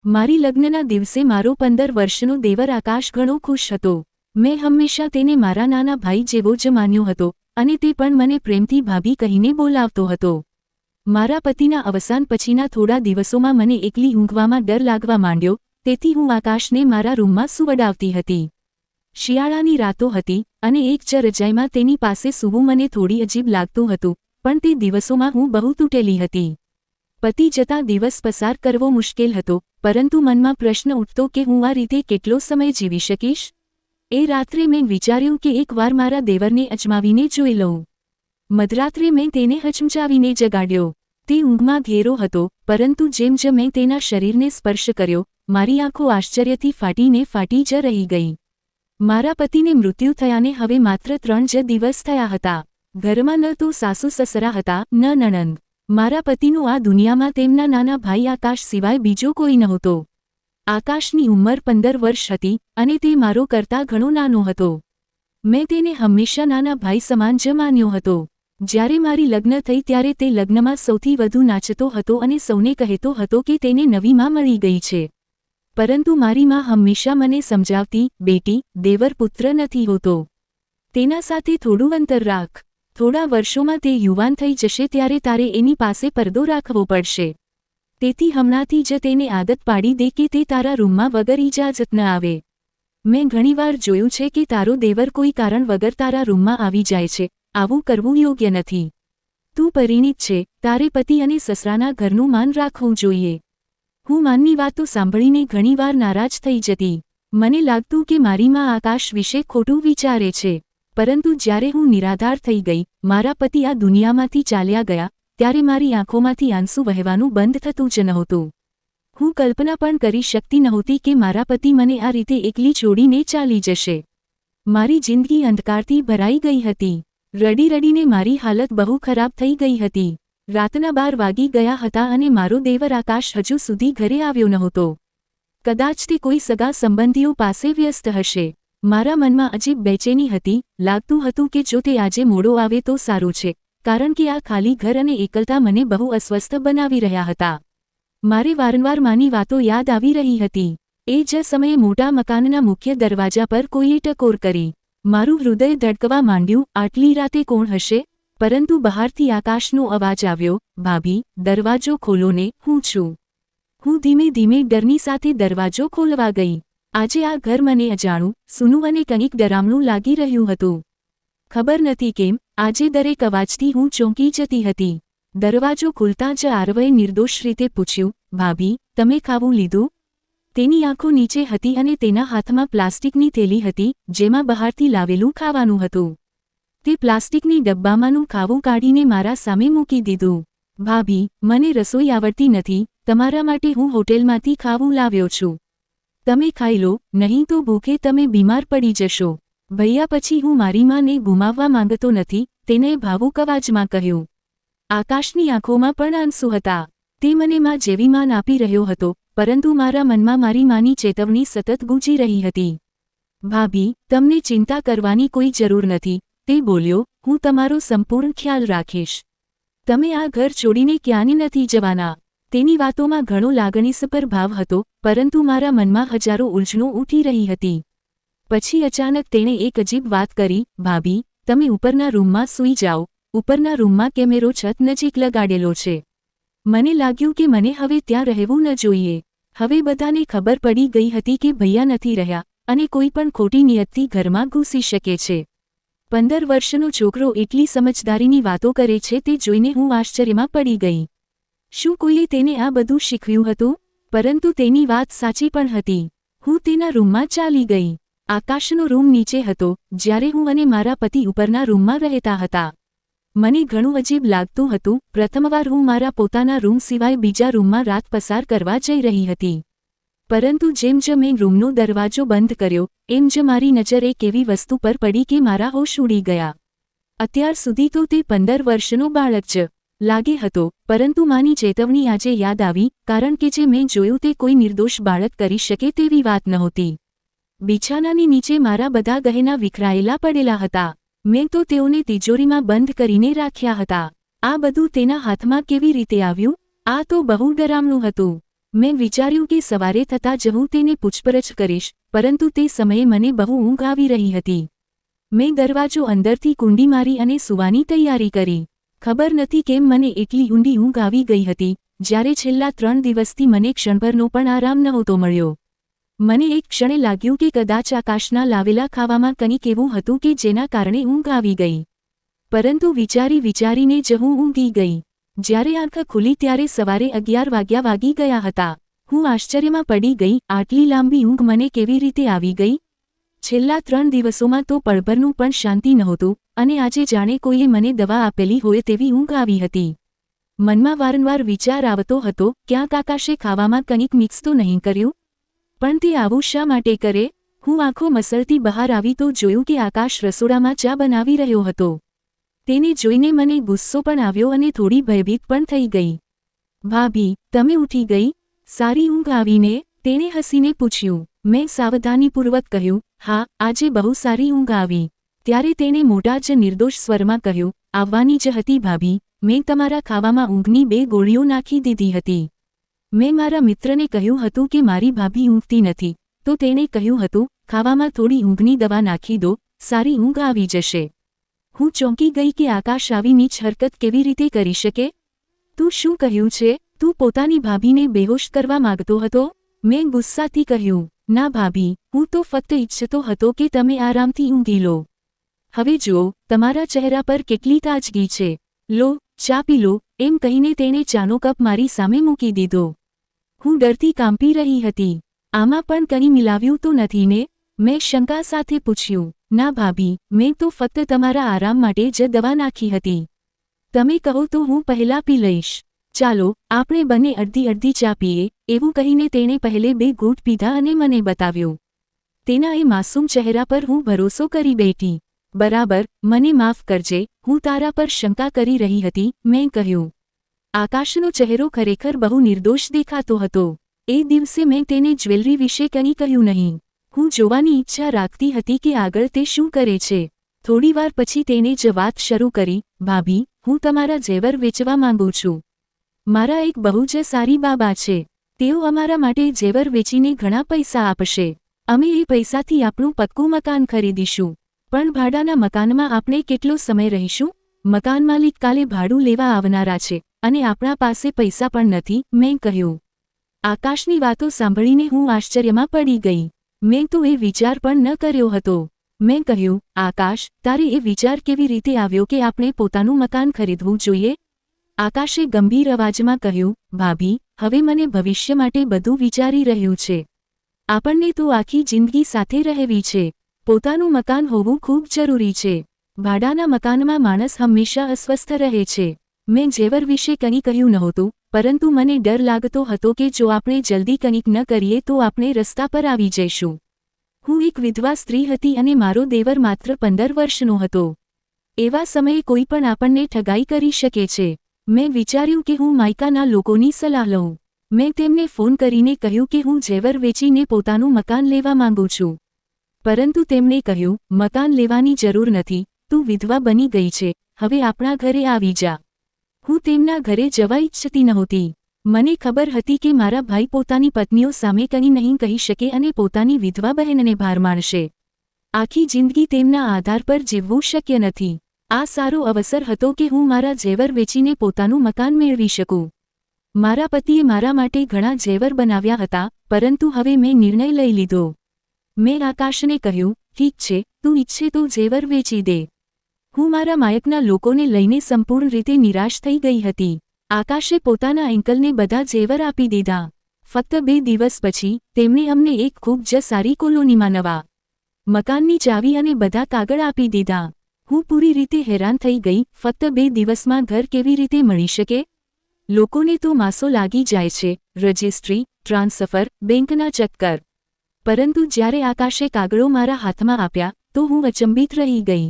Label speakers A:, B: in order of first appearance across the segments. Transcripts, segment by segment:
A: મારી લગ્નના દિવસે મારો 15 વર્ષનો દેવર આકાશ ઘણો ખુશ હતો. મેં હંમેશા તેને મારા નાના ભાઈ જેવો જ માન્યો હતો અને તે પણ મને પ્રેમથી ભાભી કહીને બોલાવતો હતો. મારા પતિના અવસાન પછીના થોડા દિવસોમાં મને એકલી ઊંઘવામાં ડર લાગવા માંડ્યો, તેથી હું આકાશને મારા રૂમમાં સુવડાવતી હતી. શિયાળાની રાતો હતી અને એક જ રજાઈમાં તેની પાસે સૂવું મને થોડી અજીબ લાગતું હતું, પણ તે દિવસોમાં હું બહુ તૂટેલી હતી. પતિ જતા દિવસ પસાર કરવો મુશ્કેલ હતો, પરંતુ મનમાં પ્રશ્ન ઉઠતો કે હું આ રીતે કેટલો સમય જીવી શકીશ? એ રાત્રે મેં વિચાર્યું કે એકવાર મારા દેવરને અજમાવીને જોઈ લઉં. મધરાત્રે મેં તેને હચમચાવીને જગાડ્યો. તે ઊંઘમાં ઘેરો હતો, પરંતુ જેમ જ મેં તેના શરીરને સ્પર્શ કર્યો, મારી આંખો આશ્ચર્યથી ફાટી જ રહી ગઈ. મારા પતિને મૃત્યુ થયાને હવે માત્ર 3 જ દિવસ થયા હતા. ઘરમાં ન તો સાસુ સસરા હતા, ન નણંદ. મારા પતિનું આ દુનિયામાં તેમના નાના ભાઈ આકાશ સિવાય બીજો કોઈ નહોતો. આકાશની ઉંમર 15 વર્ષ હતી અને તે મારો કરતાં ઘણો નાનો હતો. મેં તેને હંમેશા નાના ભાઈ સમાન જ માન્યો હતો. જ્યારે મારી લગ્ન થઈ ત્યારે તે લગ્નમાં સૌથી વધુ નાચતો હતો અને સૌને કહેતો હતો કે તેને નવી માં મળી ગઈ છે. પરંતુ મારી માં હંમેશા મને સમજાવતી, બેટી, દેવર પુત્ર નથી હોતો. તેના સાથે થોડું અંતર રાખ. થોડા વર્ષોમાં તે યુવાન થઈ જશે ત્યારે તારે એની પાસે પડદો રાખવો પડશે. તેથી હમણાંથી જ તેને આદત પાડી દે કે તે તારા રૂમમાં વગર ઇજાજત ન આવે. મેં ઘણીવાર જોયું છે કે તારો દેવર કોઈ કારણ વગર તારા રૂમમાં આવી જાય છે. આવું કરવું યોગ્ય નથી. તું પરિણીત છે, તારે પતિ અને સસરાના ઘરનું માન રાખવું જોઈએ. હું માનની વાતો સાંભળીને ઘણીવાર નારાજ થઈ જતી. મને લાગતું કે મારી માં આકાશ વિશે ખોટું વિચારે છે. પરંતુ જ્યારે હું નિરાધાર થઈ ગઈ, મારા પતિ આ દુનિયામાંથી ચાલ્યા ગયા, ત્યારે મારી આંખોમાંથી આંસુ વહેવાનું બંધ થતું જ નહોતું. હું કલ્પના પણ કરી શકતી નહોતી કે મારા પતિ મને આ રીતે એકલી છોડીને ચાલી જશે. મારી જિંદગી અંધકારથી ભરાઈ ગઈ હતી. રડી રડીને મારી હાલત બહુ ખરાબ થઈ ગઈ હતી. રાતના 12 વાગી ગયા હતા અને મારો દેવર આકાશ હજુ સુધી ઘરે આવ્યો નહોતો. કદાચ તે કોઈ સગા સંબંધીઓ પાસે વ્યસ્ત હશે. મારા મનમાં અજીબ બેચેની હતી. લાગતું હતું કે જો તે આજે મોડો આવે તો સારું છે, કારણ કે આ ખાલી ઘર અને એકલતા મને બહુ અસ્વસ્થ બનાવી રહ્યા હતા. મારે વારંવાર માની વાતો યાદ આવી રહી હતી. એ જ સમયે મોટા મકાનના મુખ્ય દરવાજા પર કોઈએ ટકોર કરી. મારું હૃદય ધડકવા માંડ્યું. આટલી રાતે કોણ હશે? પરંતુ બહારથી આકાશનો અવાજ આવ્યો, ભાભી, દરવાજો ખોલો ને, હું છું. હું ધીમે ધીમે ડરની સાથે દરવાજો ખોલવા ગઈ. આજે આ ઘર મને અજાણું, સૂનું અને કંઈક ડરામણું લાગી રહ્યું હતું. ખબર નથી કેમ, આજે દરેક અવાજથી હું ચોંકી જતી હતી. દરવાજો ખુલતા જ આરવએ નિર્દોષ રીતે પૂછ્યું, ભાભી, તમે ખાવું લીધું? તેની આંખો નીચે હતી અને તેના હાથમાં પ્લાસ્ટિકની થેલી હતી, જેમાં બહારથી લાવેલું ખાવાનું હતું. તે પ્લાસ્ટિકની ડબ્બામાંનું ખાવું કાઢીને મારા સામે મૂકી દીધું. ભાભી, મને રસોઈ આવડતી નથી, તમારા માટે હું હોટેલમાંથી ખાવું લાવ્યો છું. તમે ખાઈ લો, નહીં તો ભૂખે તમે બીમાર પડી જશો. ભૈયા પછી હું મારી માને ગુમાવવા માંગતો નથી, તેને ભાવુક અવાજમાં કહ્યું. આકાશની આંખોમાં પણ આંસુ હતા. તે મને માં જેવી માન આપી રહ્યો હતો, પરંતુ મારા મનમાં મારી માની ચેતવણી સતત ગૂંજી રહી હતી. ભાભી, તમને ચિંતા કરવાની કોઈ જરૂર નથી, તે બોલ્યો, હું તમારો સંપૂર્ણ ખ્યાલ રાખીશ. તમે આ ઘર છોડીને ક્યાંય નથી જવાના. તેની વાતોમાં ઘણો લાગણીસભર ભાવ હતો, પરંતુ મારા મનમાં હજારો ઉલઝનો ઉઠી રહી હતી. પછી અચાનક તેણે એક અજીબ વાત કરી, ભાભી, તમે ઉપરના રૂમમાં સૂઈ જાઓ. ઉપરના રૂમમાં કેમેરો છત નજીક લગાડેલો છે. મને લાગ્યું કે મને હવે ત્યાં રહેવું ન જોઈએ. હવે બધાને ખબર પડી ગઈ હતી કે ભૈયા નથી રહ્યા અને કોઈ પણ ખોટી નિયતથી ઘરમાં ઘૂસી શકે છે. 15 વર્ષનો છોકરો એટલી સમજદારીની વાતો કરે છે તે જોઈને હું આશ્ચર્યમાં પડી ગઈ. શું કોઈએ તેને આ બધું શીખવ્યું હતું? પરંતુ તેની વાત સાચી પણ હતી. હું તેના રૂમમાં ચાલી ગઈ. આકાશનો રૂમ નીચે હતો, જ્યારે હું અને મારા પતિ ઉપરના રૂમમાં રહેતા હતા. મને ઘણું અજીબ લાગતું હતું. પ્રથમવાર હું મારા પોતાના રૂમ સિવાય બીજા રૂમમાં રાત પસાર કરવા જઈ રહી હતી. પરંતુ જેમ જ મેં રૂમનો દરવાજો બંધ કર્યો, એમ જ મારી નજર એક એવી વસ્તુ પર પડી કે મારા હોશ ઉડી ગયા. અત્યાર સુધી તો તે 15 વર્ષનો બાળક જ લાગે હતો, પરંતુ માની ચેતવણી આજે યાદ આવી, કારણ કે જે મેં જોયું તે કોઈ નિર્દોષ બાળક કરી શકે તેવી વાત નહોતી. બિછાનાની નીચે મારા બધા ગહેના વિખરાયેલા પડેલા હતા. મેં તો તેઓને તિજોરીમાં બંધ કરીને રાખ્યા હતા. આ બધું તેના હાથમાં કેવી રીતે આવ્યું? આ તો બહુ ડરામણું હતું. મેં વિચાર્યું કે સવારે થતાં જ હું તેને પૂછપરછ કરીશ, પરંતુ તે સમયે મને બહુ ઊંઘ આવી રહી હતી. મેં દરવાજો અંદરથી કુંડી મારી અને સૂવાની તૈયારી કરી. ખબર નથી કેમ મને એટલી ઊંડી ઊંઘ આવી ગઈ હતી, જ્યારે છેલ્લા 3 દિવસથી મને ક્ષણભરનો પણ આરામ નહોતો મળ્યો. મને એક ક્ષણે લાગ્યું કે કદાચ આકાશના લાવેલા ખાવામાં કંઈક એવું હતું કે જેના કારણે ઊંઘ આવી ગઈ. પરંતુ વિચારીને જ હું ઊંઘી ગઈ. જ્યારે આંખ ખુલી ત્યારે સવારે 11 વાગી ગયા હતા. હું આશ્ચર્યમાં પડી ગઈ, આટલી લાંબી ઊંઘ મને કેવી રીતે આવી ગઈ? છેલ્લા 3 દિવસોમાં તો પળભરનું પણ શાંતિ નહોતું, અને આજે જાણે કોઈએ મને દવા આપેલી હોય તેવી ઊંઘ આવી હતી. મનમાં વારંવાર વિચાર આવતો હતો, ક્યાંક આકાશે ખાવામાં કંઈક મિક્સ તો નહીં કર્યું? પણ તે આવું શા માટે કરે? હું આંખો મસળતી બહાર આવી તો જોયું કે આકાશ રસોડામાં ચા બનાવી રહ્યો હતો. તેને જોઈને મને ગુસ્સો પણ આવ્યો અને થોડી ભયભીત પણ થઈ ગઈ. ભાભી, તમે ઉઠી ગઈ? સારી ઊંઘ આવીને? તેણે હસીને પૂછ્યું. મેં સાવધાનીપૂર્વક કહ્યું, હા, આજે બહુ સારી ઊંઘ આવી. ત્યારે તેણે મોટા જ નિર્દોષ સ્વરમાં કહ્યું, આવવાની જ હતી ભાભી, મેં તમારા ખાવામાં ઊંઘની 2 ગોળીઓ નાખી દીધી હતી. મેં મારા મિત્રને કહ્યું હતું કે મારી ભાભી ઊંઘતી નથી, તો તેણે કહ્યું હતું, ખાવામાં થોડી ઊંઘની દવા નાખી દો, સારી ઊંઘ આવી જશે. હું ચોંકી ગઈ કે આકાશ આવી નીચ હરકત કેવી રીતે કરી શકે? તું શું કહ્યું છે? તું પોતાની ભાભીને બેહોશ કરવા માંગતો હતો? મેં ગુસ્સાથી કહ્યું, ના ભાભી, હું તો ફક્ત ઈચ્છતો હતો કે તમે આરામથી ઊંઘી લો. હવે જુઓ, તમારા ચહેરા પર કેટલી તાજગી છે. લો, ચા પી લો, એમ કહીને તેણે ચાનો કપ મારી સામે મૂકી દીધો. હું ડરથી કાંપી રહી હતી. આમાં પણ કંઈ મિલાવ્યું તો નથી ને? મેં શંકા સાથે પૂછ્યું. ના ભાભી, મેં તો ફક્ત તમારા આરામ માટે જ દવા નાખી હતી. તમે કહો તો હું પહેલાં પી લઈશ. ચાલો, આપણે બંને અડધી ચા પીએ, એવું કહીને તેણે પહેલે 2 ઘૂંટ પીધા અને મને બતાવ્યું. તેના એ માસૂમ ચહેરા પર હું ભરોસો કરી બેઠી. બરાબર, મને માફ કરજે, હું તારા પર શંકા કરી રહી હતી, મેં કહ્યું. આકાશનો ચહેરો ખરેખર બહુ નિર્દોષ દેખાતો હતો. એ દિવસે મેં તેને જ્વેલરી વિશે કંઈ કહ્યું નહીં. હું જોવાની ઈચ્છા રાખતી હતી કે આગળ તે શું કરે છે. થોડીવાર પછી તેણે જ વાત શરૂ કરી, ભાભી, હું તમારા ઝેવર વેચવા માંગુ છું. મારા એક બહુ જ સારી બાબા છે. તેઓ અમારા માટે ઝેવર વેચીને ઘણા પૈસા આપશે. અમે એ પૈસાથી આપણું પક્કું મકાન ખરીદીશું. પણ ભાડાના મકાનમાં આપણે કેટલો સમય રહીશું? મકાન માલિક કાલે ભાડું લેવા આવનારા છે, અને આપણા પાસે પૈસા પણ નથી, મેં કહ્યું. આકાશની વાતો સાંભળીને હું આશ્ચર્યમાં પડી ગઈ. મેં તો એ વિચાર પણ ન કર્યો હતો. મેં કહ્યું, આકાશ, તારે એ વિચાર કેવી રીતે આવ્યો કે આપણે પોતાનું મકાન ખરીદવું જોઈએ? આકાશે ગંભીર અવાજમાં કહ્યું, ભાભી, હવે મને ભવિષ્ય માટે બધું વિચારી રહ્યું છે. આપણને તો આખી જિંદગી સાથે રહેવી છે. પોતાનું મકાન હોવું ખૂબ જરૂરી છે. ભાડાના મકાનમાં માણસ હંમેશા અસ્વસ્થ રહે છે. મેં ઝેવર વિશે કંઈ કહ્યું નહોતું, પરંતુ મને ડર લાગતો હતો કે જો આપણે જલ્દી કંઈક ન કરીએ તો આપણે રસ્તા પર આવી જઈશું. હું એક વિધવા સ્ત્રી હતી અને મારો દેવર માત્ર 15 વર્ષનો હતો. એવા સમયે કોઈ પણ આપણને ઠગાઈ કરી શકે છે. મેં વિચાર્યું કે હું માયકાના લોકોની સલાહ લઉં. મેં તેમને ફોન કરીને કહ્યું કે હું ઝેવર વેચીને પોતાનું મકાન લેવા માંગુ છું. પરંતુ તેમણે કહ્યું, મકાન લેવાની જરૂર નથી, તું વિધવા બની ગઈ છે, હવે આપણા ઘરે આવી જા. હું તેમના ઘરે જવા ઈચ્છતી નહોતી. મને ખબર હતી કે મારા ભાઈ પોતાની પત્નીઓ સામે કંઈ નહીં કહી શકે અને પોતાની વિધવા બહેનને ભાર માણશે. આખી જિંદગી તેમના આધાર પર જીવવું શક્ય નથી. આ સારો અવસર હતો કે હું મારા ઝેવર વેચીને પોતાનું મકાન મેળવી શકું. મારા પતિએ મારા માટે ઘણા ઝેવર બનાવ્યા હતા, પરંતુ હવે મેં નિર્ણય લઈ લીધો. મેં આકાશને કહ્યું, ઠીક છે, તું ઈચ્છે તો ઝેવર વેચી દે. હું મારા માયકના લોકોને લઈને સંપૂર્ણ રીતે નિરાશ થઈ ગઈ હતી. આકાશે પોતાના અંકલને બધા ઝેવર આપી દીધા. ફક્ત 2 દિવસ પછી, તેમણે અમને એક ખૂબ જ સારી કોલોનીમાં નવા મકાનની ચાવી અને બધા કાગળ આપી દીધા. હું પૂરી રીતે હેરાન થઈ ગઈ, ફક્ત 2 દિવસમાં ઘર કેવી રીતે મળી શકે? લોકોને તો માસો લાગી જાય છે, રજિસ્ટ્રી, ટ્રાન્સફર, બેંકના ચક્કર. પરંતુ જ્યારે આકાશે કાગળો મારા હાથમાં આપ્યા, તો હું અચંબિત રહી ગઈ.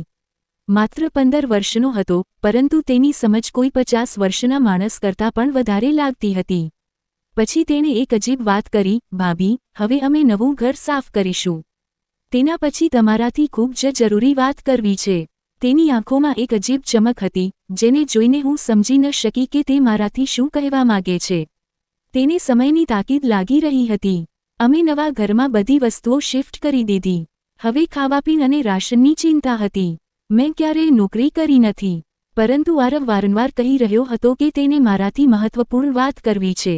A: માત્ર 15 વર્ષનો હતો, પરંતુ તેની સમજ કોઈ 50 વર્ષના માણસ કરતાં પણ વધારે લાગતી હતી. પછી તેણે એક અજીબ વાત કરી, ભાભી, હવે અમે નવું ઘર સાફ કરીશું. તેના પછી તમારાથી ખૂબ જ જરૂરી વાત કરવી છે. તેની આંખોમાં એક અજીબ ચમક હતી, જેને જોઈને હું સમજી ન શકી કે તે મારાથી શું કહેવા માંગે છે. તેને સમયની તાકીદ લાગી રહી હતી. અમે નવા ઘરમાં બધી વસ્તુઓ શિફ્ટ કરી દીધી. હવે ખાવાપીણ અને રાશનની ચિંતા હતી. મેં ક્યારેય નોકરી કરી નથી, પરંતુ આરવ વારંવાર કહી રહ્યો હતો કે તેને મારાથી મહત્વપૂર્ણ વાત કરવી છે.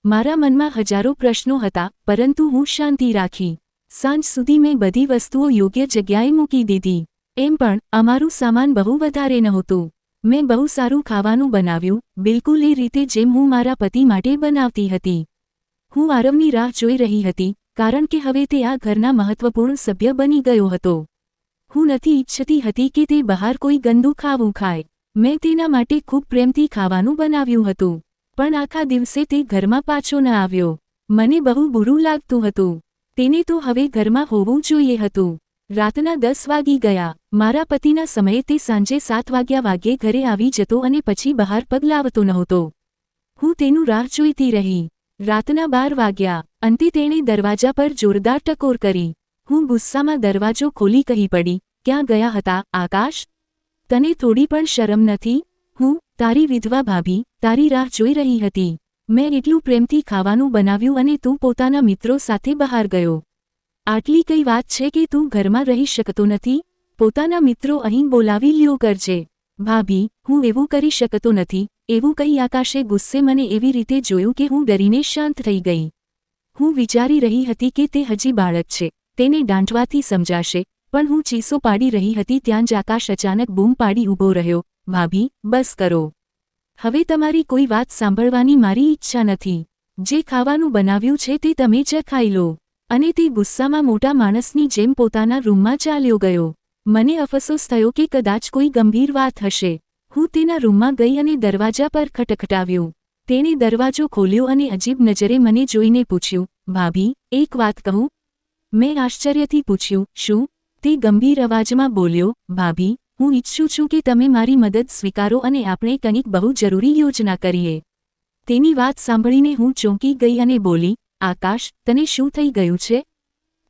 A: મારા મનમાં હજારો પ્રશ્નો હતા, પરંતુ હું શાંતિ રાખી. સાંજ સુધી મેં બધી વસ્તુઓ યોગ્ય જગ્યાએ મૂકી દીધી. એમ પણ અમારું સામાન બહુ વધારે નહોતું. મેં બહુ સારું ખાવાનું બનાવ્યું, બિલકુલ એ રીતે જેમ હું મારા પતિ માટે બનાવતી હતી. હું આરવની રાહ જોઈ રહી હતી, કારણ કે હવે તે આ ઘરના મહત્વપૂર્ણ સભ્ય બની ગયો હતો. હું નથી ઈચ્છતી હતી કે તે બહાર કોઈ ગંદુ ખાવું ખાય. મેં તેના માટે ખૂબ પ્રેમથી ખાવાનું બનાવ્યું હતું, પણ આખા દિવસે તે ઘરમાં પાછો ન આવ્યો. મને બહુ બુરું લાગતું હતું. તેને તો હવે ઘરમાં હોવું જોઈએ હતું. રાતના 10 વાગી ગયા. મારા પતિના સમયે તે સાંજે 7 વાગ્યે ઘરે આવી જતો અને પછી બહાર પગ લાવતો નહોતો. હું તેનું રાહ જોઈતી રહી. રાતના 12 વાગ્યા. અંતે તેણે દરવાજા પર જોરદાર ટકોર કરી. હું ગુસ્સામાં દરવાજો ખોલી કહી પડી, ક્યાં ગયા હતા, આકાશ? તને થોડી પણ શરમ નથી? હું, તારી વિધવા ભાભી, તારી રાહ જોઈ રહી હતી. મેં એટલું પ્રેમથી ખાવાનું બનાવ્યું અને તું પોતાના મિત્રો સાથે બહાર ગયો. આટલી કઈ વાત છે કે તું ઘરમાં રહી શકતો નથી? પોતાના મિત્રો અહીં બોલાવી લ્યો કરજે. ભાભી, હું એવું કરી શકતો નથી, એવું કહી આકાશે ગુસ્સે મને એવી રીતે જોયું કે હું ડરીને શાંત થઈ ગઈ. હું વિચારી રહી હતી કે તે હજી બાળક છે, તેને દાંટવાથી સમજાશે, પણ હું ચીસો પાડી રહી હતી ત્યાં જ આકાશ અચાનક બૂમ પાડી ઊભો રહ્યો, ભાભી, બસ કરો. હવે તમારી કોઈ વાત સાંભળવાની મારી ઈચ્છા નથી. જે ખાવાનું બનાવ્યું છે તે તમે જ ખાઈ લો. અને તે ગુસ્સામાં મોટા માણસની જેમ પોતાના રૂમમાં ચાલ્યો ગયો. મને અફસોસ થયો કે કદાચ કોઈ ગંભીર વાત હશે. હું તેના રૂમમાં ગઈ અને દરવાજા પર ખટખટાવ્યું. તેણે દરવાજો ખોલ્યો અને અજીબ નજરે મને જોઈને પૂછ્યું, ભાભી, એક વાત કહું? મેં આશ્ચર્યથી પૂછ્યું, શું? તે ગંભીર અવાજમાં બોલ્યો, ભાભી, હું ઈચ્છું છું કે તમે મારી મદદ સ્વીકારો અને આપણે કંઈક બહુ જરૂરી યોજના કરીએ. તેની વાત સાંભળીને હું ચોંકી ગઈ અને બોલી, આકાશ, તને શું થઈ ગયું છે?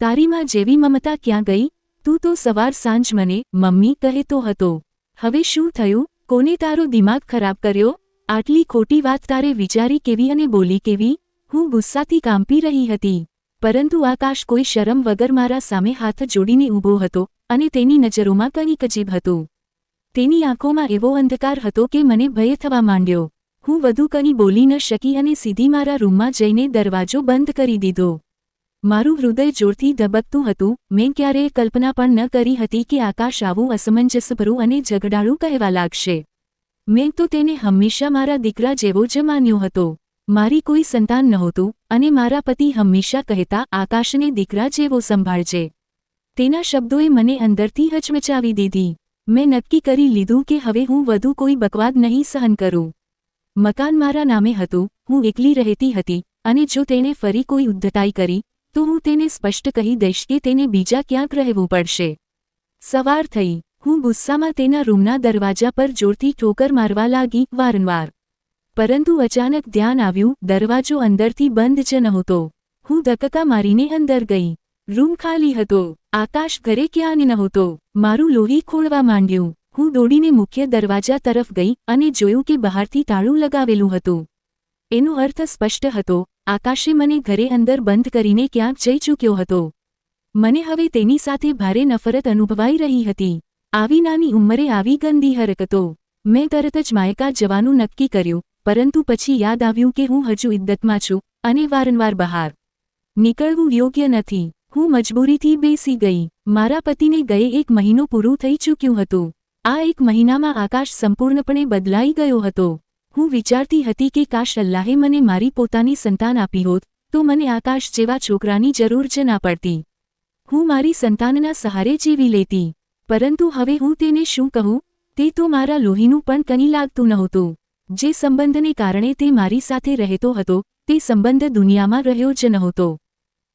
A: તારી માં જેવી મમતા ક્યાં ગઈ? તું તો સવાર સાંજ મને મમ્મી કહેતો હતો. હવે શું થયું? કોને તારો દિમાગ ખરાબ કર્યો? આટલી ખોટી વાત તારે વિચારી કેવી અને બોલી કેવી? હું ગુસ્સાથી કાંપી રહી હતી. પરંતુ આકાશ કોઈ શરમ વગર મારા સામે હાથ જોડીને ઊભો હતો અને તેની નજરોમાં કંઈક અજીબ હતું. તેની આંખોમાં એવો અંધકાર હતો કે મને ભય થવા માંડ્યો. હું વધુ કંઈ બોલી ન શકી અને સીધી મારા રૂમમાં જઈને દરવાજો બંધ કરી દીધો. મારું હૃદય જોરથી ધબકતું હતું. મેં ક્યારેય કલ્પના પણ ન કરી હતી કે આકાશ આવું અસમંજસભર્યું અને ઝઘડાળું કહેવા લાગશે. મેં તો તેને હંમેશા મારા દીકરા જેવો જ માન્યો હતો. મારી કોઈ સંતાન નહોતું અને મારા પતિ હંમેશા કહેતા, આકાશને દીકરા જેવો સંભાળજે. તેના શબ્દોએ મને અંદરથી હચમચાવી દીધી. મેં નક્કી કરી લીધું કે હવે હું વધુ કોઈ બકવાદ નહીં સહન કરું. મકાન મારા નામે હતું, હું એકલી રહેતી હતી, અને જો તેણે ફરી કોઈ ઉદ્ધતાઈ કરી, તો હું તેને સ્પષ્ટ કહી દઈશ કે તેને બીજા ક્યાંક રહેવું પડશે. સવાર થઈ. હું ગુસ્સામાં તેના રૂમના દરવાજા પર જોરથી ઠોકર મારવા લાગી, વારંવાર. પરંતુ અચાનક ધ્યાન આવ્યું, દરવાજો અંદરથી બંધ જ નહોતો. હું ધક્કા મારીને અંદર ગઈ. રૂમ ખાલી હતો. આકાશ ઘરે ક્યાં નહોતો. મારું લોહી ખોળવા માંડ્યું. હું દોડીને મુખ્ય દરવાજા તરફ ગઈ અને જોયું કે બહારથી તાળું લગાવેલું હતું. એનો અર્થ સ્પષ્ટ હતો, આકાશે મને ઘરે અંદર બંધ કરીને ક્યાંક જઈ ચૂક્યો હતો. મને હવે તેની સાથે ભારે નફરત અનુભવાઈ રહી હતી. આવી નાની ઉંમરે આવી ગંદી હરકતો. મેં તરત જ માયકા જવાનું નક્કી કર્યું, પરંતુ પછી યાદ આવ્યું કે હું હજુ ઇદ્દતમાં છું અને વારંવાર બહાર નીકળવું યોગ્ય નથી. હું મજબૂરીથી બેસી ગઈ. મારા પતિને ગયે 1 મહિનો પૂરું થઈ ચૂક્યું હતું. આ 1 મહિનામાં આકાશ સંપૂર્ણપણે બદલાઈ ગયો હતો. હું વિચારતી હતી કે કાશ અલ્લાહે મને મારી પોતાની સંતાન આપી હોત, તો મને આકાશ જેવા છોકરાની જરૂર જ ના પડતી. હું મારી સંતાનના સહારે જીવી લેતી. પરંતુ હવે હું તેને શું કહું? તે તો મારા લોહીનું પણ કંઈ લાગતું નહોતું. જે સંબંધને કારણે તે મારી સાથે રહેતો હતો, તે સંબંધ દુનિયામાં રહ્યો જ નહોતો.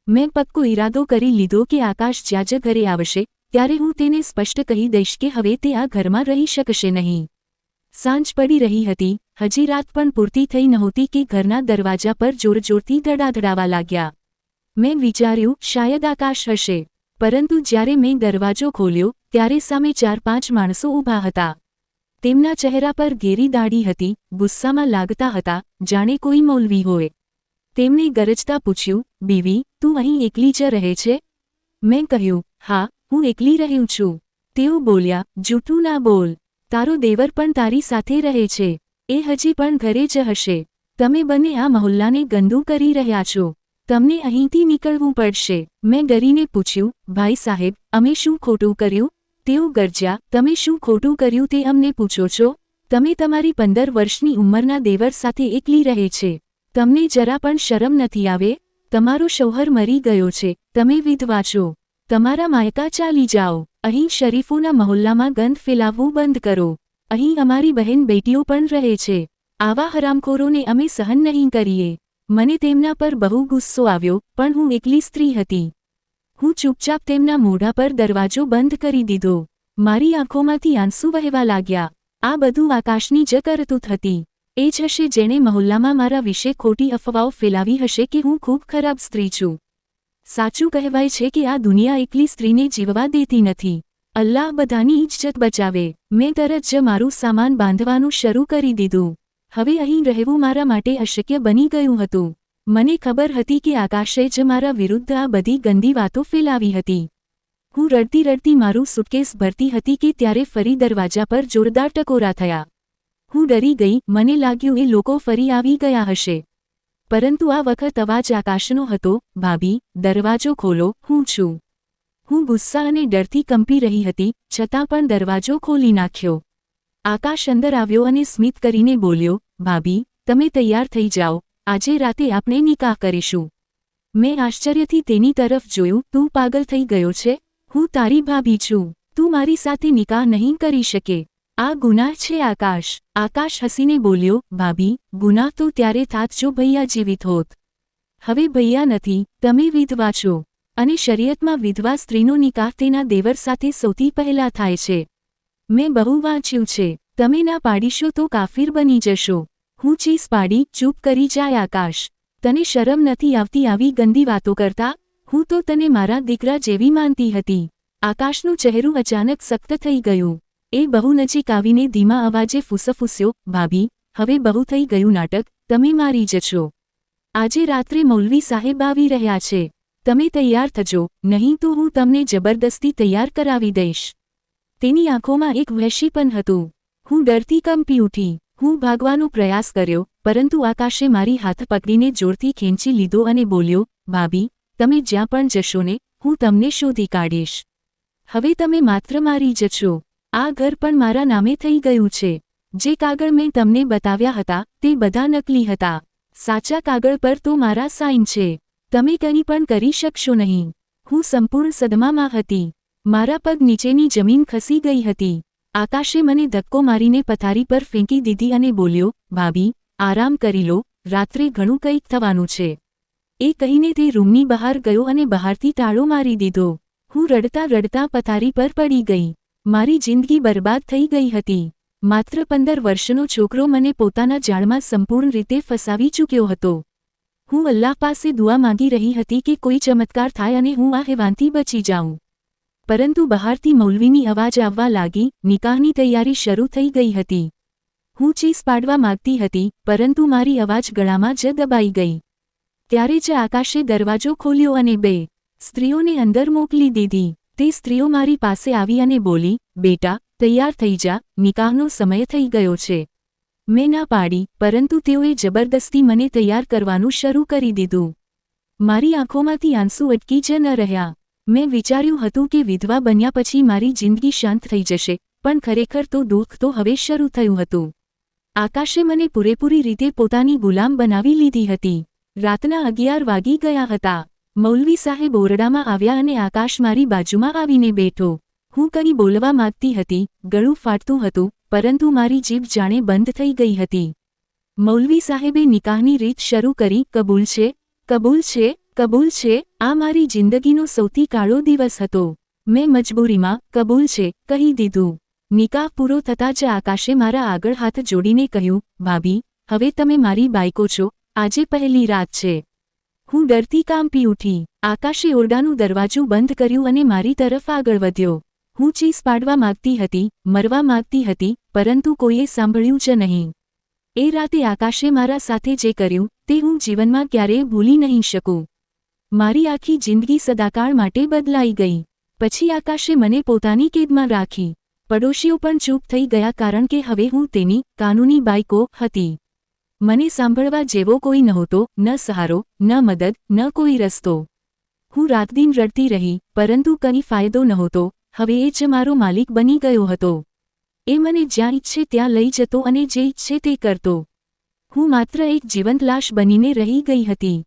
A: મેં પક્કો ઈરાદો કરી લીધો કે આકાશ જ્યાં જ ઘરે આવશે, ત્યારે હું તેને સ્પષ્ટ કહી દઈશ કે હવે તે આ ઘરમાં રહી શકશે નહીં. સાંજ પડી રહી હતી, હજી રાત પણ પૂરતી થઈ નહોતી કે ઘરના દરવાજા પર જોરજોરથી ધડાધડાવા લાગ્યા. મેં વિચાર્યું, શાયદ આકાશ હશે. પરંતુ જ્યારે મેં દરવાજો ખોલ્યો, ત્યારે સામે 4-5 માણસો ઊભા હતા. તેમના ચહેરા પર ઘેરી દાઢી હતી, ગુસ્સામાં લાગતા હતા, જાણે કોઈ મૌલવી હોય. તેમણે ગરજતા પૂછ્યું, બીવી, તું અહીં એકલી જ રહે છે? મેં કહ્યું, હા, હું એકલી રહ્યું છું. તેઓ બોલ્યા, જૂઠું ના બોલ. તારો દેવર પણ તારી સાથે રહે છે. એ હજી પણ ઘરે જ હશે. તમે બંને આ મહોલ્લાને ગંદુ કરી રહ્યા છો. તમને અહીંથી નીકળવું પડશે. મેં ડરીને પૂછ્યું, ભાઈ સાહેબ, અમે શું ખોટું કર્યું? તેઓ ગરજ્યા, તમે શું ખોટું કર્યું તે અમને પૂછો છો? તમે તમારી 15 વર્ષની ઉંમરના દેવર સાથે એકલી રહે છે. તમને જરા પણ શરમ નથી આવે? તમારો શૌહર મરી ગયો છે, તમે વિધવા છો. તમારા માયકા ચાલી જાઓ. અહીં શરીફોના મહોલ્લામાં ગંધ ફેલાવવું બંધ કરો. અહીં અમારી બહેન બેટીઓ પણ રહે છે. આવા હરામખોરોને અમે સહન નહીં કરીએ. મને તેમના પર બહુ ગુસ્સો આવ્યો, પણ હું એકલી સ્ત્રી હતી. હું ચૂપચાપ તેમના મોઢા પર દરવાજો બંધ કરી દીધો. મારી આંખોમાંથી આંસુ વહેવા લાગ્યા. આ બધું આકાશની જ કરતૂત હતી. એ જ હશે જેણે મહોલ્લામાં મારા વિશે ખોટી અફવાઓ ફેલાવી હશે કે હું ખૂબ ખરાબ સ્ત્રી છું. સાચું કહેવાય છે કે આ દુનિયા એકલી સ્ત્રીને જીવવા દેતી નથી. અલ્લાહ બધાની ઇજ્જત બચાવે. મેં તરત જ મારું સામાન બાંધવાનું શરૂ કરી દીધું. હવે અહીં રહેવું મારા માટે અશક્ય બની ગયું હતું. મને ખબર હતી કે આકાશે જ મારા વિરુદ્ધ આ બધી ગંદી વાતો ફેલાવી હતી. હું રડતી રડતી મારું સુટકેસ ભરતી હતી કે ત્યારે ફરી દરવાજા પર જોરદાર ટકોરા થયા. હું ડરી ગઈ. મને લાગ્યું એ લોકો ફરી આવી ગયા હશે. પરંતુ આ વખત અવાજ આકાશનો હતો, ભાભી, દરવાજો ખોલો, હું છું. હું ગુસ્સા અને ડરથી કંપી રહી હતી, છતાં પણ દરવાજો ખોલી નાખ્યો. આકાશ અંદર આવ્યો અને સ્મિત કરીને બોલ્યો, ભાભી, તમે તૈયાર થઈ જાઓ, આજે રાતે આપણે નિકાહ કરીશું. મેં આશ્ચર્યથી તેની તરફ જોયું. તું પાગલ થઈ ગયો છે? હું તારી ભાભી છું. તું મારી સાથે નિકાહ નહીં કરી શકે. આ ગુનાહ છે આકાશ. આકાશ હસીને બોલ્યો, ભાભી, ગુનાહ તો ત્યારે થાત જો ભૈયા જીવિત હોત. હવે ભૈયા નથી, તમે વિધવા છો. અને શરીયતમાં વિધવા સ્ત્રીનો નિકાહ તેના દેવર સાથે સૌથી પહેલા થાય છે. મેં બહુ વાંચ્યું છે. તમે ના પાડીશો તો કાફિર બની જશો. હું ચીસ પાડી, ચૂપ કરી જાય આકાશ. તને શરમ નથી આવતી આવી ગંદી વાતો કરતા? હું તો તને મારા દીકરા જેવી માનતી હતી. આકાશનું ચહેરું અચાનક સખ્ત થઈ ગયું. એ બહુ નજીક આવીને ધીમા અવાજે ફૂસફૂસ્યો, ભાભી, હવે બહુ થઈ ગયું નાટક, તમે મારી જશો. આજે રાત્રે મૌલવી સાહેબ આવી રહ્યા છે. તમે તૈયાર થજો, નહીં તો હું તમને જબરદસ્તી તૈયાર કરાવી દઈશ. તેની આંખોમાં એક વહેશીપન હતું. હું ડરથી કંપી ઉઠી. હું ભાગવાનો પ્રયાસ કર્યો, પરંતુ આકાશે મારી હાથ પકડીને જોરથી ખેંચી લીધો અને બોલ્યો, ભાભી, તમે જ્યાં પણ જશો ને, હું તમને શોધી કાઢીશ. હવે તમે માત્ર મારી જ છો. આ ઘર પણ મારા નામે થઈ ગયું છે. જે કાગળ મેં તમને બતાવ્યા હતા, તે બધા નકલી હતા. સાચા કાગળ પર તો મારા સાઇન છે. તમે કંઈ પણ કરી શકશો નહીં. હું સંપૂર્ણ સદમામાં હતી. મારા પગ નીચેની જમીન ખસી ગઈ હતી. આકાશે મને ધક્કો મારીને પથારી પર ફેંકી દીધી અને બોલ્યો, ભાભી, આરામ કરી લો, રાત્રે ઘણું કંઈક થવાનું છે. એ કહીને તે રૂમની બહાર ગયો અને બહારથી તાળો મારી દીધો. હું રડતા રડતા પથારી પર પડી ગઈ. મારી જિંદગી બરબાદ થઈ ગઈ હતી. માત્ર 15 વર્ષનો છોકરો મને પોતાના જાળમાં સંપૂર્ણ રીતે ફસાવી ચૂક્યો હતો. હું અલ્લાહ પાસે દુઆ માંગી રહી હતી કે કોઈ ચમત્કાર થાય અને હું આ હેવાનથી બચી જાઉં. પરંતુ બહારથી મૌલવીની અવાજ આવવા લાગી. નિકાહની તૈયારી શરૂ થઈ ગઈ હતી. હું ચીસ પાડવા માંગતી હતી, પરંતુ મારી અવાજ ગળામાં જ દબાઈ ગઈ. ત્યારે જ આકાશે દરવાજો ખોલ્યો અને 2 સ્ત્રીઓને અંદર મોકલી દીધી. તે સ્ત્રીઓ મારી પાસે આવી અને બોલી, બેટા, તૈયાર થઈ જા, નિકાહનો સમય થઈ ગયો છે. મેં ના પાડી, પરંતુ તેઓએ જબરદસ્તી મને તૈયાર કરવાનું શરૂ કરી દીધું. મારી આંખોમાંથી આંસુ અટકી જ ન રહ્યા. મેં વિચાર્યું હતું કે વિધવા બન્યા પછી મારી જિંદગી શાંત થઈ જશે, પણ ખરેખર તો દુઃખ તો હવે શરૂ થયું હતું. આકાશે મને પૂરેપૂરી રીતે પોતાની ગુલામ બનાવી લીધી હતી. રાતના 11 વાગી ગયા હતા. મૌલવી સાહેબ ઓરડામાં આવ્યા અને આકાશ મારી બાજુમાં આવીને બેઠો. હું કંઈ બોલવા માંગતી હતી, ગળું ફાટતું હતું, પરંતુ મારી જીભ જાણે બંધ થઈ ગઈ હતી. મૌલવી સાહેબે નિકાહની રીત શરૂ કરી, કબૂલ છે, કબૂલ છે, કબૂલ છે. આ મારી જિંદગીનો સૌથી કાળો દિવસ હતો. મેં મજબૂરીમાં કબૂલ છે કહી દીધું. નિકાહ પૂરો થતાં જ આકાશે મારા આગળ હાથ જોડીને કહ્યું, ભાભી, હવે તમે મારી બાયકો છો, આજે પહેલી રાત છે. હું ડરથી કાંપી ઉઠી. આકાશે ઓરડાનું દરવાજું બંધ કર્યું અને મારી તરફ આગળ વધ્યો. હું ચીસ પાડવા માંગતી હતી, મરવા માંગતી હતી, પરંતુ કોઈએ સાંભળ્યું જ નહીં. એ રાતે આકાશે મારા સાથે જે કર્યું, તે હું જીવનમાં ક્યારેય ભૂલી નહીં શકું. મારી આખી જિંદગી સદાકાળ માટે બદલાઈ ગઈ. પછી આકાશે મને પોતાની કેદમાં રાખી. પડોશીઓ પણ ચૂપ થઈ ગયા કારણ કે હવે હું તેની કાનૂની બાઈકો હતી. મને સાંભળવા જેવો કોઈ નહોતો, ન સહારો, ન મદદ, ન કોઈ રસ્તો. હું રાતદિન રડતી રહી, પરંતુ કંઈ ફાયદો નહોતો. હવે એ જ મારો માલિક બની ગયો હતો. એ મને જ્યાં ઈચ્છે ત્યાં લઈ જતો અને જે ઈચ્છે તે કરતો. હું માત્ર એક જીવંત લાશ બનીને રહી ગઈ હતી.